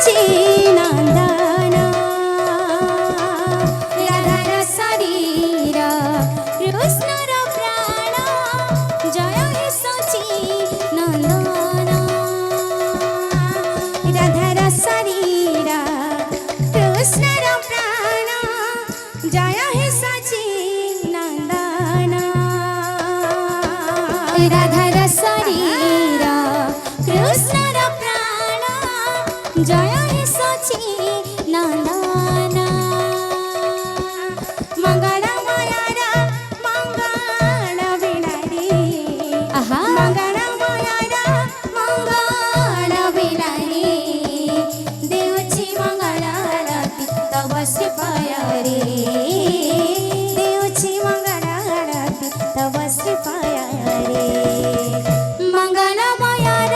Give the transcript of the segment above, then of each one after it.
सची नंदन राधार शरीर कृष्णर प्राण जय हे सची नंदन राधार शरीर कृष्णर प्राण जय हे सची नंदन राधार शरीर कृष्णर प्राण जय हे सची नंदन मंगल मायार मंगल बिलारी मंगल मायार मंगल बिलारी देवची मंगल आरती तव श्रीपाय रे देवची मंगल आरती तव श्रीपाय रे मंगल मायार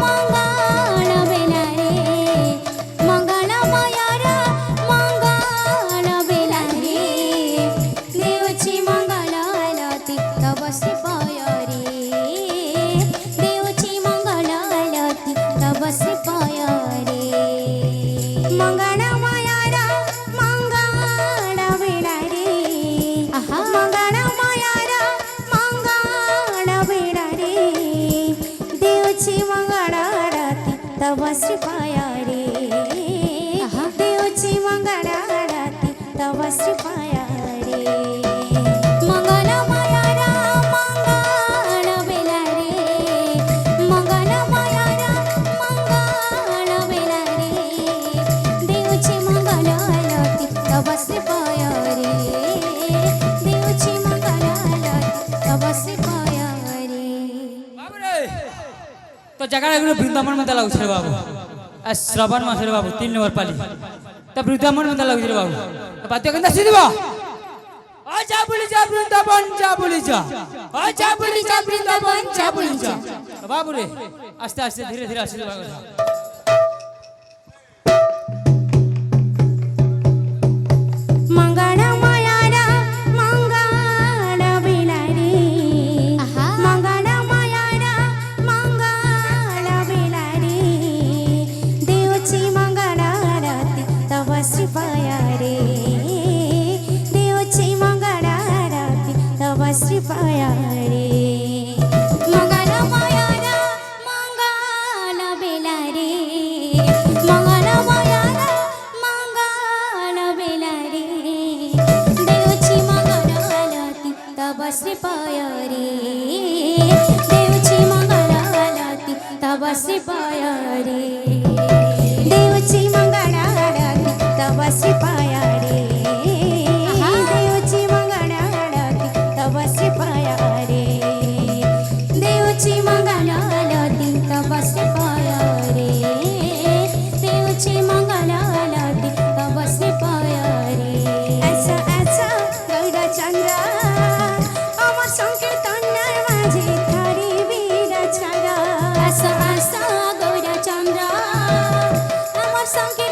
मंगल बिलारी मंगल मायार मंगल बिलारी देवची मंगल आरती तव श्रीपाय रे देवची मंगल आरती तव श्रीपाय रे मंगल मायार मंगल बिलारी मंगल मायार मंगल बिलारी देवची मंगल आरती तव श्रीपाय रे देवची मंगल आरती तव श्रीपाय रे मंगल मायार मंगल बिलारी मंगल मायार मंगल बिलारी देवची मंगल आरती तव श्रीपाय रे देवची मंगल आरती तव श्रीपाय रे तो জায়গাগুলো বৃন্দাবন মধ্যে লাগছে রে বাবু আর শ্রাবণ মাসের বাবু 3 নম্বর পালি তা বৃন্দাবন মধ্যে লাগছে রে বাবু তো বাদ্য কেন শুনি দিবা ও যা বলি যা বৃন্দাবন যা বলি যা ও যা বলি যা বৃন্দাবন যা বলি যা বাবু রে আস্তে আস্তে ধীরে ধীরে আসছে বাবু मंगल मायार मंगल बिलारी मंगल मायार मंगल बिलारी देवची मंगल आरती तव श्रीपाय रे देवची मंगल आरती तव श्रीपाय रे मंगल मायार मंगल बिलारी मंगल मायार मंगल बिलारी देवची मंगल आरती तव श्रीपाय रे देवची मंगल आरती तव श्रीपाय रे देवची मंगल आरती तव श्रीपाय रे देवची मंगल आरती तव श्रीपाय रे देवची मंगल आरती तव श्रीपाय रे देवची मंगल आरती तव श्रीपाय रे आसा आसा गौरचंद्र अमर संकीर्तनार माझे थारी वीर छाड़ा आसा आसा गौरचंद्र अमर संकीर्तन